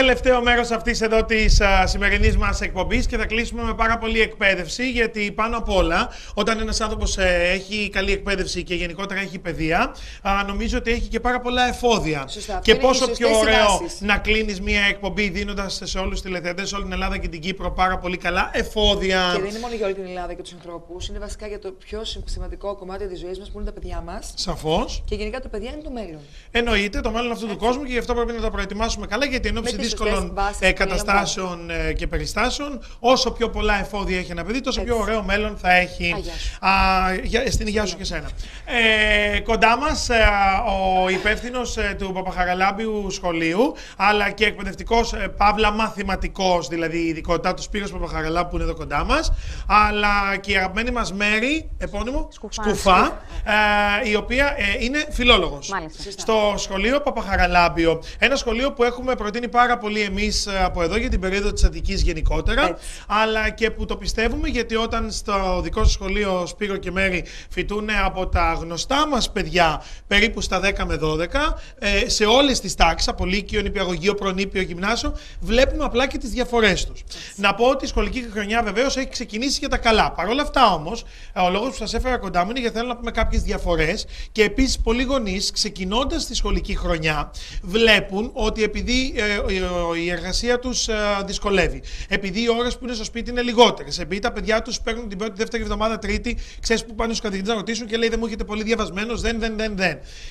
τελευταίο μέρος αυτής εδώ της σημερινής μας εκπομπής και θα κλείσουμε με πάρα πολλή εκπαίδευση, γιατί πάνω απ' όλα, όταν ένας άνθρωπος έχει καλή εκπαίδευση και γενικότερα έχει παιδεία, νομίζω ότι έχει και πάρα πολλά εφόδια. Σωστά, και πόσο πιο ωραίο συντάσεις. να κλείνεις μια εκπομπή δίνοντας σε όλους τους τηλεθεατές, σε όλη την Ελλάδα και την Κύπρο πάρα πολύ καλά εφόδια. Και δεν είναι μόνο για όλη την Ελλάδα και τους ανθρώπους, είναι βασικά για το πιο σημαντικό κομμάτι της ζωής μας που είναι τα παιδιά μας. Σαφώς. Και γενικά τα παιδιά είναι το μέλλον. Εννοείται το μέλλον αυτού του κόσμου και γι' αυτό πρέπει να τα προετοιμάσουμε καλά, γιατί εν ώψη δύσκολων καταστάσεων και περιστάσεων, όσο πιο πολλά εφόδια έχει ένα παιδί, τόσο πιο ωραίο μέλλον θα έχει. Στην υγεία σου και σένα. Κοντά μας ο υπεύθυνος του Παπαχαραλάμπιου σχολείου, αλλά και εκπαιδευτικός, παύλα μαθηματικός, δηλαδή η ειδικότητά του Σπύρος Παπαχαραλάμπιου που είναι εδώ κοντά μας, αλλά και η αγαπημένη μας Μέρη, επώνυμο, Σκουφά, η οποία είναι φιλόλογος. Μάλιστα. Στο σχολείο Παπαχαραλάμπιο. Ένα σχολείο που έχουμε προτείνει πάρα πολύ εμείς από εδώ για την περίοδο της Αττικής γενικότερα, αλλά και που το πιστεύουμε, γιατί όταν στο δικό σου σχολείο, Σπύρο και Μέρη, φοιτούν από τα γνωστά μας παιδιά περίπου στα 10 με 12, σε όλες τις τάξεις, από λύκειο, νηπιαγωγείο, προνήπιο, γυμνάσιο, βλέπουμε απλά και τις διαφορές τους. Να πω ότι η σχολική χρονιά βεβαίως έχει ξεκινήσει για τα καλά. Παρ' όλα αυτά όμως, ο λόγος που σας έφερα κοντά μου είναι γιατί θέλω να πούμε κάποιες διαφορές και επίσης πολλοί γονείς, ξεκινώντας τη σχολική χρονιά, βλέπουν ότι επειδή η εργασία τους δυσκολεύει, επειδή οι ώρες που είναι στο σπίτι είναι λιγότερες, επειδή τα παιδιά τους παίρνουν την πρώτη, δεύτερη εβδομάδα, τρίτη, ξέρεις που πάνε στους καθηγητές να ρωτήσουν και λέει δεν μου έχετε πολύ διαβασμένος, δεν.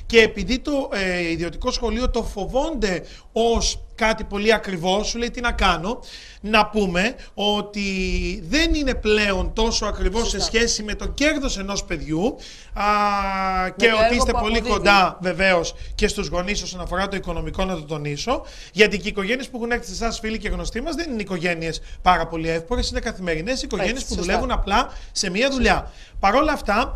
Και επειδή το ιδιωτικό σχολείο το φοβόνται ως κάτι πολύ ακριβό, σου λέει τι να κάνω, να πούμε ότι δεν είναι πλέον τόσο ακριβό σε σχέση με το κέρδος ενός παιδιού και ότι είστε πολύ κοντά βεβαίως και στους γονείς όσον αφορά το οικονομικό, να το τονίσω, γιατί και οι οικογένειες που έχουν έρθει σε εσάς, φίλοι και γνωστοί μας, δεν είναι οικογένειες πάρα πολύ εύπορες, είναι καθημερινές οικογένειες που δουλεύουν απλά σε μία δουλειά. Παρ' όλα αυτά,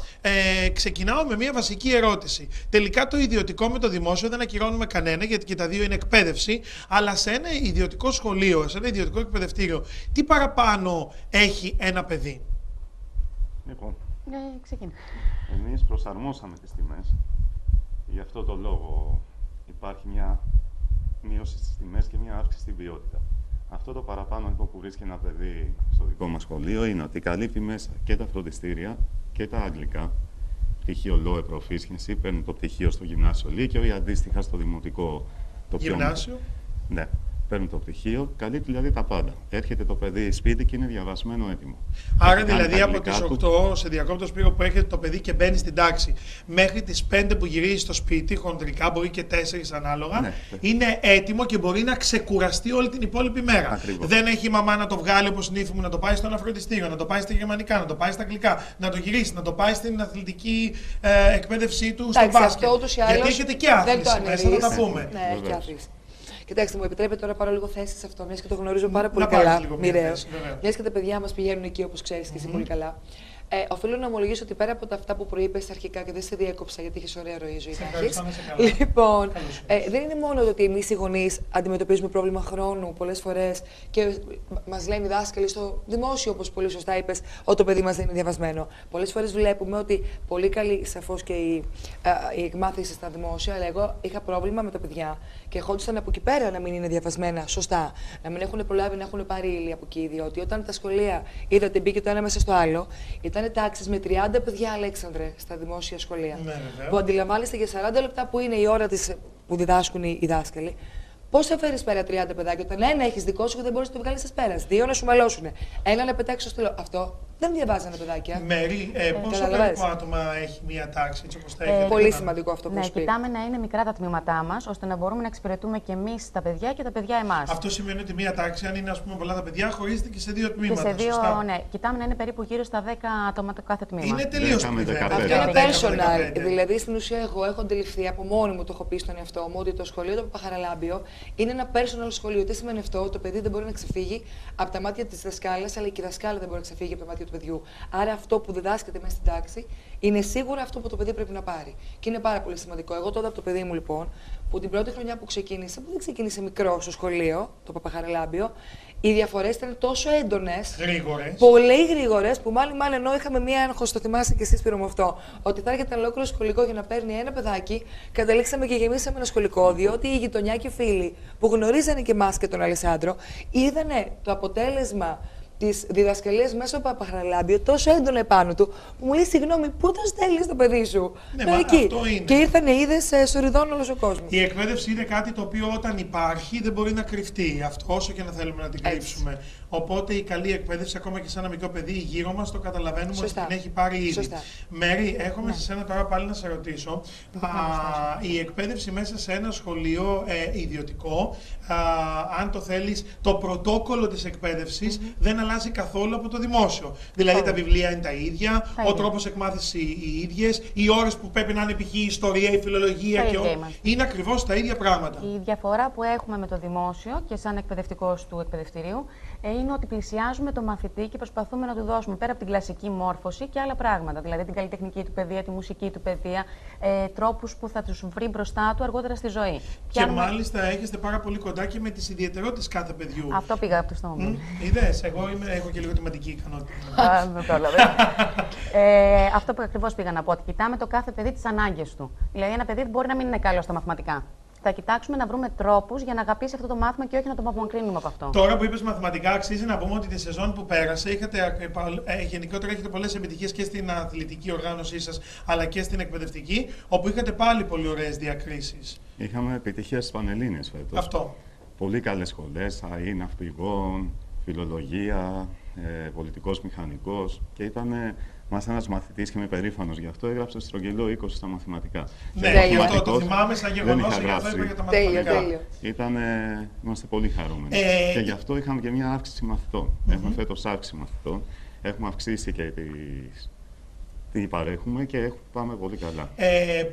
ξεκινάω με μία βασική ερώτηση. Τελικά το ιδιωτικό με το δημόσιο δεν ακυρώνουμε κανένα, γιατί και τα δύο είναι εκπαίδευση, αλλά σε ένα ιδιωτικό σχολείο, σε ένα ιδιωτικό εκπαιδευτήριο, τι παραπάνω έχει ένα παιδί? Λοιπόν, ξεκινά. εμείς προσαρμόσαμε τις τιμές. Γι' αυτό το λόγο υπάρχει μια μείωση στις τιμές και μια αύξηση στην ποιότητα. Αυτό το παραπάνω λοιπόν που βρίσκει ένα παιδί στο δικό μας σχολείο είναι ότι καλύπτει μέσα και τα φροντιστήρια και τα αγγλικά. Πτυχίο ΛΟΕ Proficiency, παίρνει το πτυχίο στο γυμνάσιο Λύκειο ή αντίστοιχα στο δημοτικό. Το Γυμνάσιο. Ναι, παίρνει το πτυχίο, καλύπτει δηλαδή τα πάντα. Έρχεται το παιδί σπίτι και είναι διαβασμένο έτοιμο. Άρα δηλαδή από τις 8, σε διακόπτω Σπύρο, που έρχεται το παιδί και μπαίνει στην τάξη, μέχρι τις 5 που γυρίζει στο σπίτι, χοντρικά μπορεί και 4 ανάλογα, ναι, είναι έτοιμο και μπορεί να ξεκουραστεί όλη την υπόλοιπη μέρα. Ακριβώς. Δεν έχει η μαμά να το βγάλει όπως συνήθουμε, να το πάει στο ένα φροντιστήριο, να το πάει στα γερμανικά, να το πάει στα αγγλικά, να το γυρίσει, να το πάει στην αθλητική εκπαίδευσή του στο μπάσκετ. Γιατί έχετε και άθληση μέσα, να τα πούμε. Ναι, έχει και άθληση. Κοιτάξτε, μου επιτρέπετε τώρα πάρω λίγο θέση σε αυτό, μια και το γνωρίζω πάρα πολύ καλά. Μοιραίως. Μια και τα παιδιά μας πηγαίνουν εκεί, όπως ξέρεις και εσύ πολύ καλά. Οφείλω να ομολογήσω ότι πέρα από τα αυτά που προείπες αρχικά και δεν σε διέκοψα γιατί έχεις ωραία ροή ζωή. Λοιπόν, δεν είναι μόνο το ότι εμείς οι γονείς αντιμετωπίζουμε πρόβλημα χρόνου πολλές φορές και μας λένε οι δάσκαλοι στο δημόσιο, όπως πολύ σωστά είπες, ότι το παιδί μας δεν είναι διαβασμένο. Πολλές φορές βλέπουμε ότι πολύ καλή σαφώς και η εκμάθηση στα δημόσια, αλλά εγώ είχα πρόβλημα με τα παιδιά και ερχόντουσαν από εκεί πέρα να μην είναι διαβασμένα σωστά, να μην έχουν προλάβει να έχουν πάρει ύλη από εκεί. Διότι όταν τα σχολεία είδατε μπήκε το ένα μέσα στο άλλο, ήταν τάξεις με 30 παιδιά, Αλέξανδρε, στα δημόσια σχολεία. Ναι, που αντιλαμβάνεστε για 40 λεπτά που είναι η ώρα που διδάσκουν οι δάσκαλοι. Πώς θα φέρεις πέρα 30 παιδάκια, όταν ένα έχεις δικό σου και δεν μπορείς να το βγάλεις στα πέρας, δύο να σου μαλώσουν, ένα να πετάξει στο στυλό. Αυτό δεν διαβάζανε παιδάκια. Μέρη, πόσο περίπου άτομα έχει μία τάξη, έτσι όπως τα έχετε? Πολύ σημαντικό αυτό που σου πει. Κοιτάμε να είναι μικρά τα τμήματά μας, ώστε να μπορούμε να εξυπηρετούμε και εμείς τα παιδιά και τα παιδιά εμάς. Αυτό σημαίνει ότι μία τάξη, αν είναι ας πούμε πολλά τα παιδιά, χωρίζεται και σε δύο τμήματα. Και σε δύο, ναι. Κοιτάμε να είναι περίπου γύρω στα 10 άτομα το κάθε τμήμα. Είναι τελείως privé. Αυτό είναι personal. Δηλαδή στην ουσία, εγώ έχω αντιληφθεί από μόνη μου, το έχω πει στον εαυτό μου, ότι το σχολείο του Παπαχαραλάμπιο είναι ένα personal σχολείο. Τι σημαίνει αυτό? Το παιδί δεν μπορεί να ξεφύγει από τα μάτια της δασκάλας, αλλά και η δασκάλα δεν μπορεί να ξεφύγει από τα μάτια του παιδιού. Άρα αυτό που διδάσκεται μέσα στην τάξη είναι σίγουρα αυτό που το παιδί πρέπει να πάρει. Και είναι πάρα πολύ σημαντικό. Εγώ τότε από το παιδί μου, λοιπόν, που την πρώτη χρονιά που ξεκίνησε, που δεν ξεκίνησε μικρό στο σχολείο, το Παπαχαραλάμπιο, οι διαφορές ήταν τόσο έντονες, πολύ γρήγορες, που μάλλον ενώ είχαμε μία άγχος, το θυμάσαι και εσείς Σπύρο μου αυτό, ότι θα έρχεται ένα ολόκληρο σχολικό για να παίρνει ένα παιδάκι, καταλήξαμε και γεμίσαμε ένα σχολικό, διότι η γειτονιά και οι φίλοι που γνωρίζανε και εμάς και τον Αλεσάντρο, είδανε το αποτέλεσμα της διδασκαλίας μέσα από Παπαχαραλάμπιο τόσο έντονα επάνω του, που μου λέει: συγγνώμη, πού το στέλνεις το παιδί σου? Ναι, εκεί. Και ήρθανε, είδες, σοριδών όλος ο κόσμος. Η εκπαίδευση είναι κάτι το οποίο όταν υπάρχει δεν μπορεί να κρυφτεί. Αυτό όσο και να θέλουμε να την κρύψουμε. Οπότε η καλή εκπαίδευση, ακόμα και σε ένα μικρό παιδί, γύρω μας το καταλαβαίνουμε ότι την έχει πάρει ήδη. Μέρη, έχουμε σε σένα τώρα πάλι να σε ρωτήσω. Η εκπαίδευση μέσα σε ένα σχολείο ιδιωτικό, αν το θέλεις, το πρωτόκολλο της εκπαίδευσης δεν αλλάζει καθόλου από το δημόσιο. Δηλαδή τα βιβλία είναι τα ίδια, ο τρόπος εκμάθησης οι ίδιες, οι ώρες που πρέπει να είναι π.χ. η ιστορία, η φιλολογία και είναι ακριβώς τα ίδια πράγματα. Η διαφορά που έχουμε με το δημόσιο και σαν εκπαιδευτικός του εκπαιδευτηρίου είναι ότι πλησιάζουμε το μαθητή και προσπαθούμε να του δώσουμε πέρα από την κλασική μόρφωση και άλλα πράγματα. Δηλαδή την καλλιτεχνική του παιδεία, τη μουσική του παιδεία, τρόπους που θα τους βρει μπροστά του αργότερα στη ζωή. Και μάλιστα έχετε πάρα πολύ κοντά και με τις ιδιαιτερότητες κάθε παιδιού. Αυτό πήγα από το στόμα μου. Είδες, εγώ έχω και λίγο τη μαντική ικανότητα. Αυτό που ακριβώς πήγα να πω, ότι κοιτάμε το κάθε παιδί τις ανάγκες του. Δηλαδή ένα παιδί μπορεί να μην είναι καλό στα μαθηματικά. Θα κοιτάξουμε να βρούμε τρόπους για να αγαπήσει αυτό το μάθημα και όχι να το απομακρύνουμε από αυτό. Τώρα που είπες μαθηματικά, αξίζει να πούμε ότι τη σεζόν που πέρασε γενικότερα έχετε πολλές επιτυχίες και στην αθλητική οργάνωσή σας αλλά και στην εκπαιδευτική, όπου είχατε πάλι πολύ ωραίες διακρίσεις. Είχαμε επιτυχίες στις Πανελλήνιες φέτος. Αυτό. Πολύ καλές σχολές, ΑΕ, ναυπηγών, φιλολογία, πολιτικός μηχανικός και ήταν μας ένας μαθητής και είμαι περήφανος γι' αυτό, έγραψε στρογγυλό 20 στα μαθηματικά. Ναι, γι' αυτό το θυμάμαι σαν γεγονός, γι' αυτό είπα για τα μαθηματικά. Είμαστε πολύ χαρούμενοι. Και γι' αυτό είχαμε και μια αύξηση μαθητών. Έχουμε φέτος αύξηση μαθητών. Έχουμε αυξήσει και τι παρέχουμε και πάμε πολύ καλά.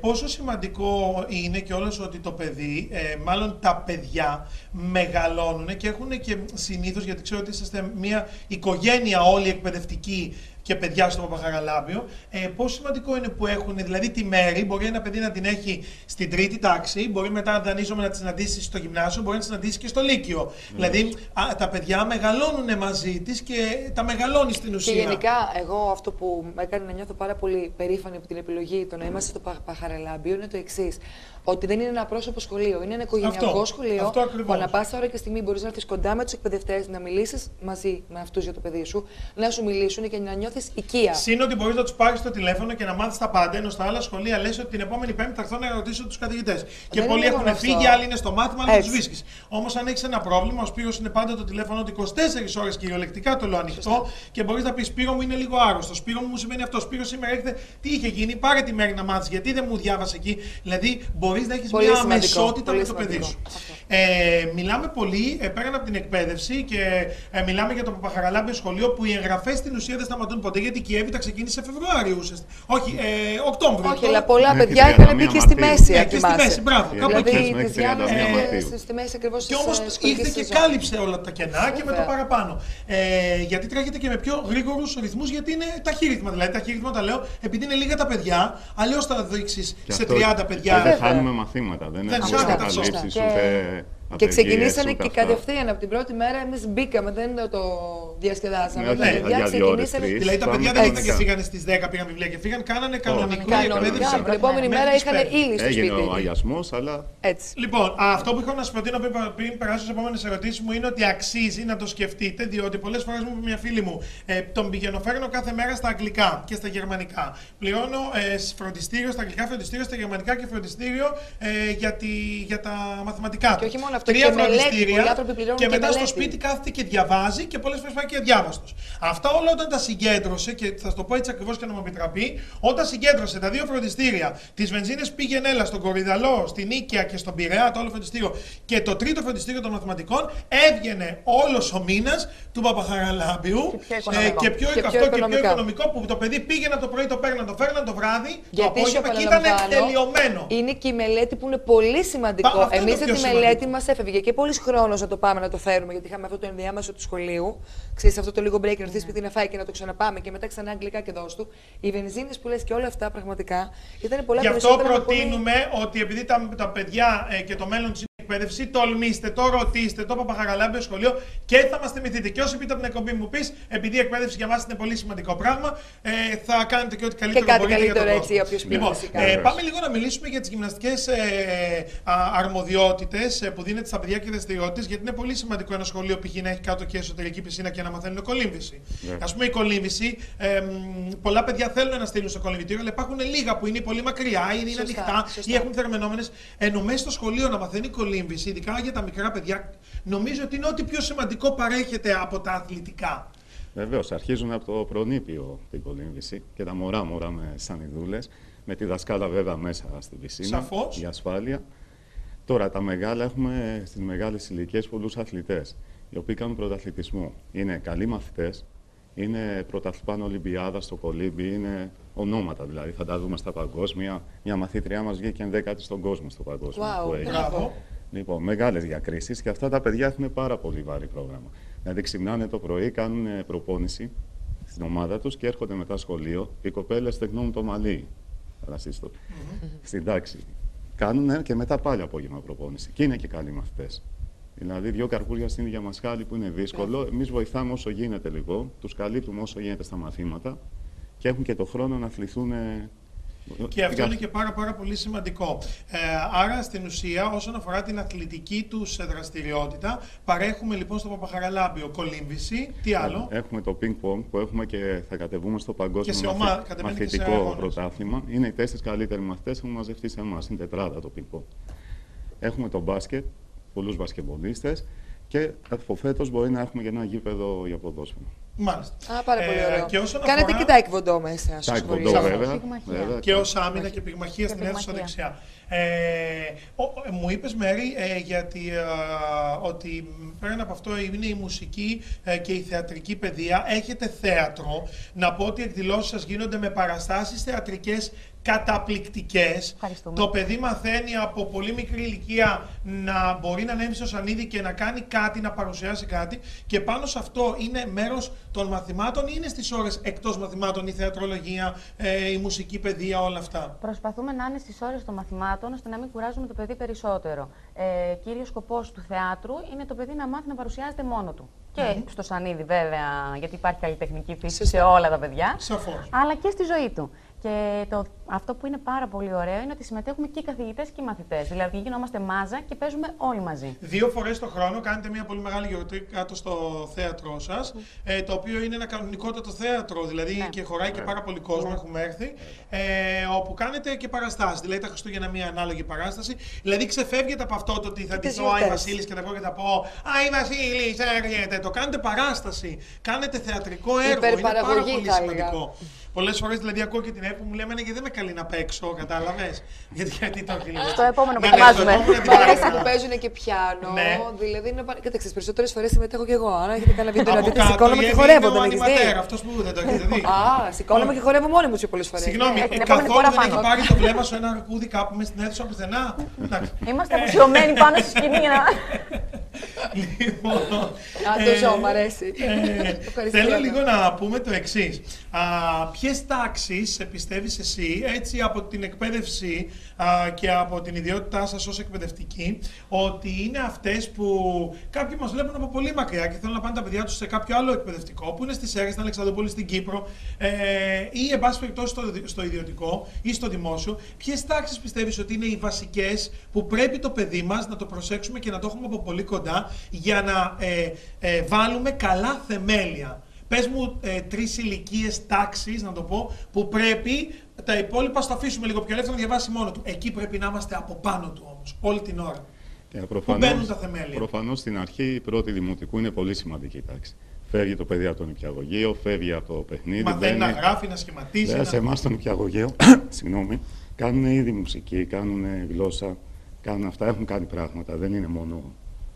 Πόσο σημαντικό είναι και όλος ότι το παιδί, μάλλον τα παιδιά μεγαλώνουν και έχουν και συνήθως, γιατί ξέρω ότι είσαστε μια οικογένεια όλοι εκπαιδευτική και παιδιά στο Παπαχαραλάμπιο, πόσο σημαντικό είναι που έχουν, δηλαδή τη Μέρη, μπορεί ένα παιδί να την έχει στην τρίτη τάξη, μπορεί μετά δανείζομαι να τη συναντήσει στο γυμνάσιο, μπορεί να τη συναντήσει και στο Λύκειο. Δηλαδή τα παιδιά μεγαλώνουν μαζί της και τα μεγαλώνει στην ουσία. Και γενικά, εγώ αυτό που με έκανε να νιώθω πάρα πολύ περήφανη από την επιλογή το να είμαστε στο Παπαχαραλάμπιο είναι το εξής. Ότι δεν είναι ένα πρόσωπο σχολείο, είναι ένα οικογενειακό σχολείο που ανά πάσα ώρα και στιγμή μπορείς να έρθεις κοντά με τους εκπαιδευτές, να μιλήσεις μαζί με αυτούς για το παιδί σου, να σου μιλήσουν και να νιώθεις οικία. Συν ότι μπορείς να τους πάρεις στο τηλέφωνο και να μάθεις τα πάντα, ενώ στα άλλα σχολεία λες ότι την επόμενη Πέμπτη θα έρθω να ρωτήσω τους καθηγητές. Και πολλοί έχουν φύγει, άλλοι είναι στο μάθημα, άλλοι τους βρίσκεις. Όμως αν έχεις ένα πρόβλημα, ο Σπύρος είναι πάντα το τηλέφωνο του 24 ώρες κυριολεκτικά το λέω ανοιχτό και μπορείς να πεις: Σπύρο μου είναι λίγο άρρωστο, Σπύρο μου σημαίνει αυτό, Σπύρο σήμερα έρχεται, τι είχε γίνει, πάρε τη Μέρη να μάθεις, γιατί δεν μου διάβασε εκεί. Δηλαδή μπορείς να έχεις μια αμεσότητα με το παιδί σου. Μιλάμε πολύ πέραν από την εκπαίδευση και μιλάμε για το Παπαχαραλάμπιο σχολείο που οι εγγραφές στην ουσία δεν σταματούν ποτέ, γιατί η Κιέβητα ξεκίνησε Φεβρουάριο ουσιαστικά. Όχι, Οκτώβριο. Όχι, αλλά πολλά παιδιά είχαν μπει και στη μέση. Και στη μέση, μπράβο. Κάπου εκεί. Στη μέση ακριβώς. Και όμως ήρθε και κάλυψε όλα τα κενά και με το παραπάνω. Γιατί τρέχετε και με πιο γρήγορους ρυθμούς, γιατί είναι ταχύρυθμα. Δηλαδή, ταχύρυθμα τα λέω επειδή είναι λίγα τα παιδιά, αλλιώς θα δείξεις σε 30 παιδιά. Δεν χάνουμε μαθήματα, δεν έχουμε καταλήψεις ούτε. Και ξεκινήσανε και κατευθείαν από την πρώτη μέρα. Εμείς μπήκαμε, δεν το διασκεδάσαμε. Τα παιδιά ξεκινήσανε. Δηλαδή τα παιδιά δεν ήρθαν και φύγανε στις 10, πήγαν βιβλία και φύγαν, κάνανε κανονική εκπαίδευση. Την επόμενη μέρα είχαν ύλη στο σπίτι. Έγινε ο αγιασμός, αλλά. Έτσι. Λοιπόν, αυτό που έχω να σας προτείνω πριν περάσω στις επόμενες ερωτήσεις μου είναι ότι αξίζει να το σκεφτείτε, διότι πολλές φορές μου είπε μια φίλη μου, τον φέρνω κάθε μέρα στα αγγλικά και στα γερμανικά. Πληρώνω φροντιστήριο στα αγγλικά, φροντιστήριο στα γερμανικά και φροντιστήριο για τα μαθηματικά. Και όχι μόνο αυτό. 3 φροντιστήρια και μετά στο σπίτι κάθεται και διαβάζει και πολλές φορές πάει και αδιάβαστος. Αυτά όλα όταν τα συγκέντρωσε, και θα το πω έτσι ακριβώς και να μου επιτραπεί, όταν συγκέντρωσε τα 2 φροντιστήρια, τις βενζίνες πήγαινε έλα στον Κορυδαλό, στην Νίκαια και στον Πειραιά, το άλλο φροντιστήριο, και το τρίτο φροντιστήριο των μαθηματικών, έβγαινε όλος ο μήνας του Παπαχαραλάμπιου και πιο οικονομικό, που το παιδί πήγαινε το πρωί, το παίρναν, το φέρναν το βράδυ, το απόγευμα και ήταν τελειωμένο. Είναι και η μελέτη που είναι πολύ σημαντικό. Εμείς τη μελέτη μας έφευγε και πολλής χρόνος να το πάμε να το φέρουμε, γιατί είχαμε αυτό το ενδιάμεσο του σχολείου. ξέρεις, αυτό το λίγο break να έρθει σπίτι να φάει και να το ξαναπάμε και μετά ξανά αγγλικά και δώσ' του. Οι βενζίνες που λες και όλα αυτά πραγματικά ήταν πολλά περισσότερα. Γι' αυτό προτείνουμε ότι επειδή τα παιδιά και το μέλλον της εκπαίδευση, τολμήστε, το ρωτήστε, το Παπαχαραλάμπιο σχολείο και θα μας θυμηθείτε. Και όσοι πείτε από την εκπομπή μου πεις, επειδή η εκπαίδευση για μας είναι πολύ σημαντικό πράγμα, θα κάνετε και ό,τι καλύτερο και κάτι μπορείτε καλύτερο για τον έτσι, όποιος πει. Λοιπόν, πάμε λίγο να μιλήσουμε για τις γυμναστικές αρμοδιότητες που δίνεται στα παιδιά και δραστηριότητες, γιατί είναι πολύ σημαντικό ένα σχολείο π.χ. να έχει κάτω και εσωτερική πισίνα και να μαθαίνουν κολύμβηση. Ας πούμε, η κολύμβηση, πολλά παιδιά θέλουν να στείλουν στο κολυμβητήριο, αλλά υπάρχουν λίγα που είναι πολύ μακριά ή είναι ανοιχτά ή έχουν θερμενόμενες. Ενώ μέσα στο σχολείο να μαθαίνει κολύμβηση, ειδικά για τα μικρά παιδιά, νομίζω ότι είναι ό,τι πιο σημαντικό παρέχεται από τα αθλητικά. Βεβαίως, αρχίζουν από το προνήπιο την κολύμβηση και τα μωρά με σανιδούλες, με τη δασκάλα βέβαια μέσα στην πισίνα. Σαφώς. Για ασφάλεια. Τώρα τα μεγάλα, έχουμε στις μεγάλες ηλικίες πολλούς αθλητές, οι οποίοι κάνουν πρωταθλητισμό. Είναι καλοί μαθητές, είναι πρωταθλητών Ολυμπιάδα στο κολύμπι, είναι ονόματα δηλαδή. Θα τα δούμε στα παγκόσμια. Μια μαθήτριά μας βγήκε 10η στον κόσμο στο παγκόσμιο. Που έχει. Λοιπόν, μεγάλες διακρίσεις και αυτά τα παιδιά έχουν πάρα πολύ βαρύ πρόγραμμα. Δηλαδή, ξυπνάνε το πρωί, κάνουν προπόνηση στην ομάδα τους και έρχονται μετά σχολείο. Οι κοπέλες τεχνώνουν το μαλλί. Στην τάξη. Κάνουν και μετά πάλι απόγευμα προπόνηση. Και είναι και καλοί μαθητές. Δηλαδή, 2 καρπούζια στην ίδια μασχάλη που είναι δύσκολο. Εμείς βοηθάμε όσο γίνεται λίγο, τους καλύπτουμε όσο γίνεται στα μαθήματα και έχουν και το χρόνο να αθληθούν. Και αυτό είναι και πάρα πολύ σημαντικό. Άρα, στην ουσία, όσον αφορά την αθλητική τους δραστηριότητα, παρέχουμε λοιπόν στο Παπαχαραλάμπιο κολύμβηση. Τι άλλο? Έχουμε το ping-pong που έχουμε και θα κατεβούμε στο παγκόσμιο μαθητικό πρωτάθλημα. Είναι οι 4 καλύτεροι μαθητές που έχουν μαζευτεί σε εμάς. Είναι τετράδα το ping-pong. Έχουμε το μπάσκετ, πολλούς μπασκετμπολίστες και από φέτος μπορεί να έχουμε και ένα γήπεδο για ποδόσφαιρο. Μάλιστα. Πάρα πολύ ωραίο. Κάνετε αφορά... και τάικβοντό μέσα. Τάικβοντό, βέβαια. Και ως άμυνα και πυγμαχία στην αίθουσα δεξιά. Μου είπες, Μέρη, γιατί ότι πέραν από αυτό είναι η μουσική και η θεατρική παιδεία. Έχετε θέατρο. Να πω ότι οι εκδηλώσεις σας γίνονται με παραστάσεις θεατρικές καταπληκτικές. Το παιδί μαθαίνει από πολύ μικρή ηλικία να μπορεί να ανέβει στο σανίδι και να κάνει κάτι, να παρουσιάσει κάτι, και πάνω σε αυτό είναι μέρος των μαθημάτων ή είναι στις ώρες εκτός μαθημάτων η θεατρολογία, η μουσική παιδεία, όλα αυτά? Προσπαθούμε να είναι στις ώρες των μαθημάτων ώστε να μην κουράζουμε το παιδί περισσότερο. Κύριος σκοπός του θεάτρου είναι το παιδί να μάθει να παρουσιάζεται μόνο του. Και στο σανίδι βέβαια, γιατί υπάρχει καλλιτεχνική φύση σε όλα τα παιδιά, αλλά και στη ζωή του. Και αυτό που είναι πάρα πολύ ωραίο είναι ότι συμμετέχουμε και οι καθηγητές και οι μαθητές. Δηλαδή γινόμαστε μάζα και παίζουμε όλοι μαζί. 2 φορές το χρόνο κάνετε μια πολύ μεγάλη γιορτή κάτω στο θέατρό σας, το οποίο είναι ένα κανονικότατο θέατρο, δηλαδή και χωράει και πάρα πολύ κόσμο, έχουμε έρθει, όπου κάνετε και παραστάσεις. Δηλαδή τα Χριστούγεννα μια ανάλογη παράσταση. Δηλαδή ξεφεύγετε από αυτό το ότι θα ντυθώ Άι Βασίλης και θα βγω και θα πω Άι Βασίλης, έρχεται. Το κάνετε παράσταση. Κάνετε θεατρικό έργο. Είναι πάρα πολύ σημαντικό. Πολλές φορές δηλαδή ακούω και την ΕΠΟ μου λέμε και δεν με καλεί να παίξω, κατάλαβες? Γιατί το έχει λίγο. Στο επόμενο που ετοιμάζουμε. Μ' αρέσει που παίζουν και πιάνο. Δηλαδή είναι. Κοίταξε, τις περισσότερες φορές συμμετέχω και εγώ. Αν έχετε κανένα βίντεο να δείτε, σηκώνομαι και χορεύω. Δεν έχεις δει? Αυτός που δεν το έχετε δει. Α, σηκώνομαι και χορεύω μόνη μου πολλές φορές. Συγγνώμη, καθόλου δεν έχει πάρει το βλέμμα σου ένα αρκούδι κάπου μες στην αίθουσα πουθενά? Είμαστε αποσιωμένοι πάνω στη σκηνή. Το ζω, μ' αρέσει. Θέλω λίγο να πούμε το εξής. Ποιες τάξεις πιστεύεις εσύ, έτσι από την εκπαίδευση και από την ιδιότητά σας ως εκπαιδευτική, ότι είναι αυτές που κάποιοι μας βλέπουν από πολύ μακριά και θέλουν να πάνε τα παιδιά τους σε κάποιο άλλο εκπαιδευτικό, που είναι στις Σέρρες, στην Αλεξανδρούπολη, στην Κύπρο ή εν πάση περιπτώσει στο ιδιωτικό ή στο δημόσιο? Ποιες τάξεις πιστεύεις ότι είναι οι βασικές που πρέπει το παιδί μας να το προσέξουμε και να το έχουμε από πολύ κοντά για να βάλουμε καλά θεμέλια? Πες μου 3 ηλικίες, τάξεις, να το πω, που πρέπει, τα υπόλοιπα στο αφήσουμε λίγο πιο ελεύθερο να διαβάσει μόνο του. Εκεί πρέπει να είμαστε από πάνω του όμως, όλη την ώρα. Που μπαίνουν τα θεμέλια. Προφανώς στην αρχή η πρώτη δημοτικού είναι πολύ σημαντική τάξη. Φεύγει το παιδί από το νηπιαγωγείο, φεύγει από το παιχνίδι. Μαθαίνει να γράφει, να σχηματίζει. Σε εμάς το νηπιαγωγείο, συγγνώμη, κάνουν ήδη μουσική, κάνουν γλώσσα, κάνουν αυτά, έχουν κάνει πράγματα. Δεν είναι μόνο.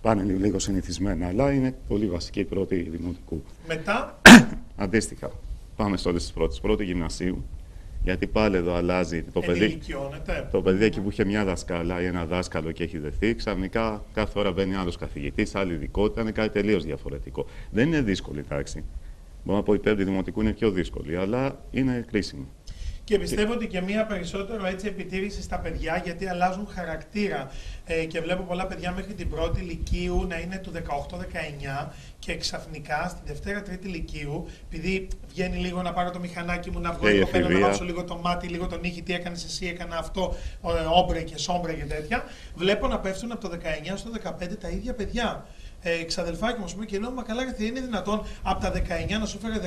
Πάνε λίγο συνηθισμένα, αλλά είναι πολύ βασική η πρώτη δημοτικού. Μετά. Αντίστοιχα, πάμε στο όλες τις πρώτες. Πρώτη γυμνασίου Γιατί πάλι εδώ αλλάζει το παιδί. Το παιδί εκεί που είχε μια δασκάλα ή ένα δάσκαλο και έχει δεθεί, ξαφνικά κάθε ώρα μπαίνει άλλος καθηγητής, άλλη ειδικότητα, είναι κάτι τελείως διαφορετικό. Δεν είναι δύσκολη τάξη. Μπορώ να πω η πέμπτη δημοτικού είναι πιο δύσκολη, αλλά είναι κρίσιμη. Και πιστεύω ότι και μία περισσότερο έτσι επιτήρηση στα παιδιά, γιατί αλλάζουν χαρακτήρα. Και βλέπω πολλά παιδιά μέχρι την πρώτη λυκείου να είναι του 18-19 και ξαφνικά στη Δευτέρα-Τρίτη λυκείου, επειδή βγαίνει λίγο να πάρω το μηχανάκι μου, να βγω η κοπέλα, να βάψω λίγο το μάτι, λίγο τον ήχη, τι έκανες εσύ, έκανα αυτό, όμπρε και σόμπρε και τέτοια, βλέπω να πέφτουν από το 19 στο 15 τα ίδια παιδιά. Ξαδελφάκι μου, και λέω, μα καλά, γιατί είναι δυνατόν από τα 19 να σου φέρε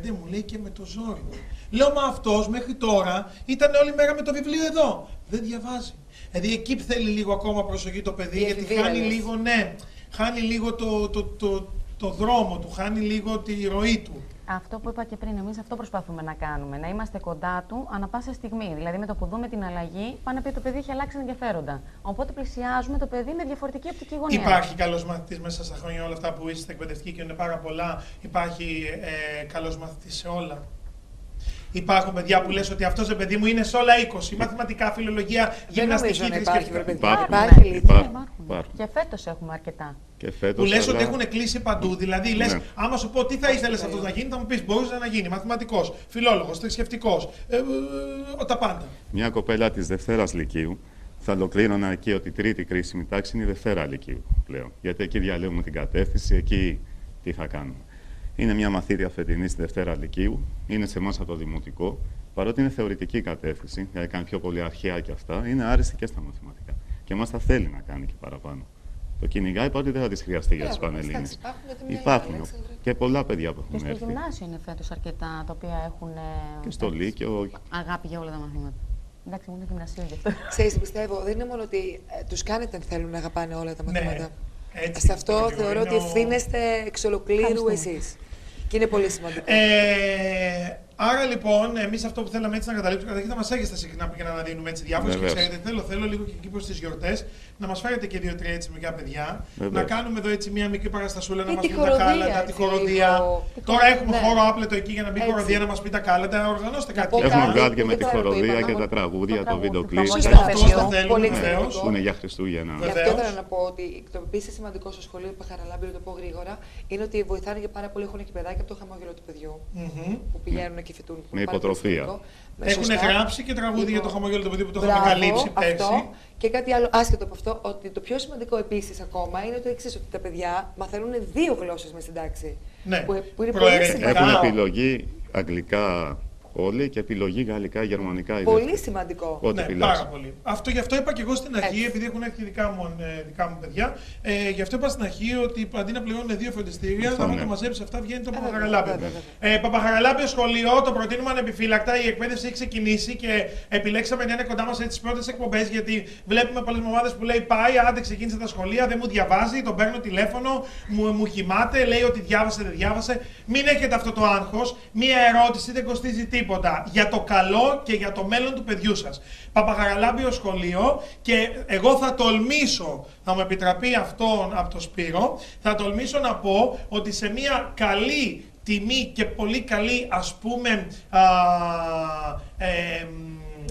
15, μου λέει και με το ζόρι. Λέω, μα αυτός μέχρι τώρα ήταν όλη μέρα με το βιβλίο εδώ. Δεν διαβάζει. Δηλαδή εκεί θέλει λίγο ακόμα προσοχή το παιδί, γιατί χάνει λίγο, χάνει λίγο το δρόμο του, χάνει λίγο τη ροή του. Αυτό που είπα και πριν, εμείς αυτό προσπαθούμε να κάνουμε. Να είμαστε κοντά του ανά πάσα στιγμή. Δηλαδή, με το που δούμε την αλλαγή, πάνε να πει το παιδί έχει αλλάξει ενδιαφέροντα. Οπότε πλησιάζουμε το παιδί με διαφορετική οπτική γωνία. Υπάρχει καλός μαθητής μέσα στα χρόνια όλα αυτά που είστε εκπαιδευτικοί και είναι πάρα πολλά. Υπάρχει καλός μαθητής σε όλα. Υπάρχουν παιδιά που λες ότι αυτός, παιδί μου, είναι σε όλα 20. Μαθηματικά, φιλολογία, γυμναστική, θρησκευτικά. Υπάρχουν. Και φέτος έχουμε αρκετά. Που λες ότι έχουν κλείσει παντού. Δηλαδή, λες, άμα σου πω τι θα ήθελες αυτό να γίνει, θα μου πεις: μπορούσε να γίνει μαθηματικός, φιλόλογος, θρησκευτικός, τα πάντα. Μια κοπέλα της Δευτέρας Λυκείου θα ολοκλήρωνα εκεί ότι η τρίτη κρίσιμη τάξη είναι η Δευτέρα Λυκείου πλέον. Γιατί εκεί διαλέγουμε την κατεύθυνση, εκεί τι θα κάνουμε. Είναι μια μαθήτρια φετινή στη Δευτέρα Λυκείου, είναι σε εμάς από το Δημοτικό. Παρότι είναι θεωρητική κατεύθυνση, δηλαδή κάνει πιο πολύ αρχαία και αυτά, είναι άριστη και στα μαθηματικά. Και εμάς θα θέλει να κάνει και παραπάνω. Το κυνηγάει, παρότι δεν θα τις χρειαστεί για τις Πανελλήνιες. Υπάρχουν και πολλά παιδιά που έχουν έρθει. Και στο γυμνάσιο είναι φέτος αρκετά τα οποία έχουν. Και στο Λύκειο. Αγάπη για όλα τα μαθήματα. Εντάξει, μου είναι γυμνασίο γι' αυτό. Ξέρεις, πιστεύω, δεν είναι μόνο ότι τους κάνετε αν θέλουν να αγαπάνε όλα τα μαθήματα. Έτσι, σε αυτό θεωρώ ότι ευθύνεστε εξ ολοκλήρου εσείς. Και είναι πολύ σημαντικό. Άρα λοιπόν, εμείς αυτό που θέλαμε έτσι να καταλήξουμε, καταρχήν θα μας έχετε συχνά και να αναδίνουμε έτσι διάφορες. Και ξέρετε, θέλω λίγο και εκεί προς τις γιορτές να μας φέρετε και 2-3 έτσι μικρά παιδιά. Να κάνουμε εδώ έτσι μια μικρή παραστασούλα, να μας πείτε τα κάλαντα, τη χοροδία. Τώρα έχουμε χώρο άπλετο εκεί για να μπει χοροδία, να μας πει τα κάλαντα. Οργανώστε κάτι. Έχουμε βγάλει και με τη χοροδία και τα τραγούδια, το βίντεο κλιπ. Αυτό το θέλουμε βεβαίως. Που είναι για Χριστούγεννα. Γι' αυτό ήθελα να πω ότι το επίσης σημαντικό στο σχολείο Παχαραλάμπη, να το πω γρήγορα, είναι ότι βοηθάνε και πάρα πολύ. Έχουν και παιδάκια από το χαμόγελο του παιδιού που πηγαίνουν και φοιτούν. Με υποτροφία. Έχουν γράψει και τραγούδι για το χαμόγελο του παιδιού που το είχαμε καλύψει πέρσι. Και κάτι άλλο άσχετο από αυτό, ότι το πιο σημαντικό επίσης ακόμα είναι το εξής, ότι τα παιδιά μαθαίνουν 2 γλώσσες μες στην τάξη. Ναι, που είναι πολύ σημαντικό. Έχουν επιλογή αγγλικά όλοι και επιλογή γαλλικά, γερμανικά. Πολύ σημαντικό. Ναι, πάρα πολύ. Γι' αυτό είπα και εγώ στην αρχή, επειδή έχουν έρθει δικά μου παιδιά, γι' αυτό είπα στην αρχή ότι αντί να πληρώνουν 2 φροντιστήρια, θα το μαζέψει αυτά, βγαίνει το Παπαχαραλάμπιο. Παπαχαραλάμπιο σχολείο, το προτείνουμε ανεπιφύλακτα. Η εκπαίδευση έχει ξεκινήσει και επιλέξαμε να είναι κοντά μας τις πρώτες εκπομπές, γιατί βλέπουμε πολλές μαμάδες που λέει πάει, άντε ξεκίνησε τα σχολεία, δεν μου διαβάζει, τον παίρνω τηλέφωνο, μου χυμάται, λέει ότι διάβασε, δεν διάβασε. Μην έχετε αυτό το άγχος. Μία ερώτηση δεν κοστίζει τίποτα. Για το καλό και για το μέλλον του παιδιού σας. Παπαχαραλάμπιο σχολείο, και εγώ θα τολμήσω, θα μου επιτραπεί αυτό από το Σπύρο, θα τολμήσω να πω ότι σε μια καλή τιμή και πολύ καλή, ας πούμε,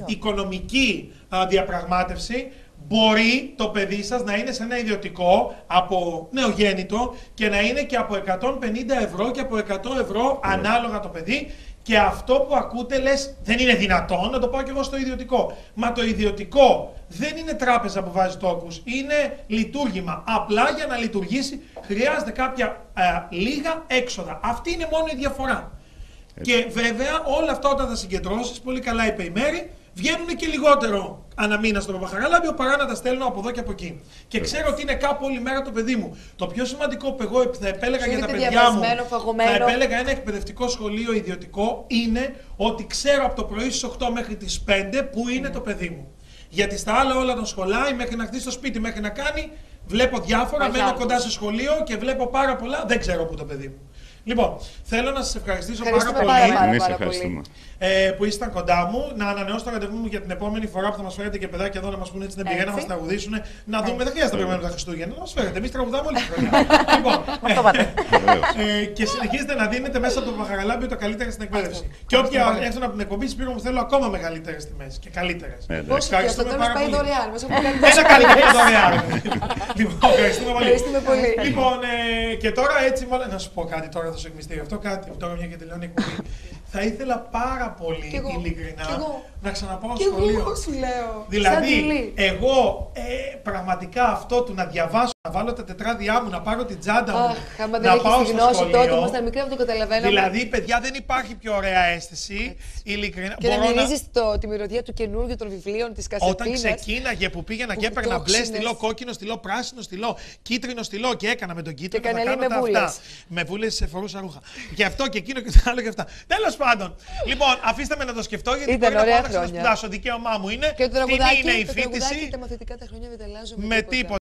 οικονομική διαπραγμάτευση, μπορεί το παιδί σας να είναι σε ένα ιδιωτικό από νεογέννητο και να είναι και από 150 ευρώ και από 100 ευρώ ανάλογα το παιδί. Και αυτό που ακούτε λες, δεν είναι δυνατόν, να το πάω και εγώ στο ιδιωτικό. Μα το ιδιωτικό δεν είναι τράπεζα που βάζει τόκους, είναι λειτουργήμα. Απλά για να λειτουργήσει χρειάζεται κάποια λίγα έξοδα. Αυτή είναι μόνο η διαφορά. Και βέβαια όλα αυτά όταν τα συγκεντρώσεις, πολύ καλά είπε η Μέρη, βγαίνουν και λιγότερο ανά μήνα στο Παπαχαραλάμπιο παρά να τα στέλνω από εδώ και από εκεί. Και ξέρω ότι είναι κάπου όλη μέρα το παιδί μου. Το πιο σημαντικό που εγώ θα επέλεγα για τα παιδιά μου, θα επέλεγα ένα εκπαιδευτικό σχολείο ιδιωτικό, είναι ότι ξέρω από το πρωί στις 8 μέχρι τις 5 που είναι το παιδί μου. Γιατί στα άλλα όλα τον σχολάει, μέχρι να χτίσει το σπίτι, μέχρι να κάνει, βλέπω διάφορα, μένω κοντά στο σχολείο και βλέπω πάρα πολλά, δεν ξέρω που το παιδί μου. Λοιπόν, θέλω να σας ευχαριστήσω πάρα πολύ. Που ήσταν κοντά μου. Να ανανεώσω το ραντεβού μου για την επόμενη φορά που θα μας φέρετε και παιδάκια εδώ να μας πούνε την εμπειρία, να μας τραγουδήσουν. Να δούμε, δεν χρειάζεται να περιμένουμε τα Χριστούγεννα, να μας φέρετε. Εμείς τραγουδάμε όλη τη χρονιά. Λοιπόν, και συνεχίζετε να δίνετε μέσα από το Παχαραλάμπιο το καλύτερο στην εκπαίδευση. Και όποια έρθουν από την εκπομπή, Σπύρο μου, θέλω ακόμα μεγαλύτερες τιμές και καλύτερες. Ευχαριστούμε πάρα πολύ. Ένα καλύτερο δωρεάν. Λοιπόν, ευχαριστούμε πολύ. Λοιπόν, και τώρα έτσι, να σου πω κάτι τώρα, θα σου εκμυστεί αυτό κάτι. Τώρα μια και τελειώνει η εκπομπή. Θα ήθελα πάρα πολύ ειλικρινά να ξαναπάω σχολείο. Εγώ σου λέω. Δηλαδή, εγώ πραγματικά αυτό του να διαβάσω, να βάλω τα τετράδια μου, να πάρω την τσάντα μου, να πάω στο σχολείο. Τότε ήμασταν μικροί, δεν το καταλαβαίναμε. Δηλαδή, παιδιά, δεν υπάρχει πιο ωραία αίσθηση. Ειλικρινά. Και να μυρίζεις τη μυρωδιά του καινούργιου των βιβλίων, της κασετίνας. Όταν ξεκίναγε που πήγαινα και έπαιρνα μπλε στυλό, κόκκινο στυλό, πράσινο στυλό, κίτρινο στυλό και έκανα με τον κίτρινο. Και έκανε με βούλες. Με βούλες φορούσα ρούχα. Και αυτό και εκείνο και το άλλο και αυτά. Τέλος πάντων. Λοιπόν, αφήστε με να το σκεφτώ γιατί ήταν μπορεί να πάω να ξανασπουδάσω. Δικαίωμά μου είναι. Και το τιμή είναι η φοιτηση. Τα μαθητικά τα χρόνια δεν τα αλλάζω με τίποτα.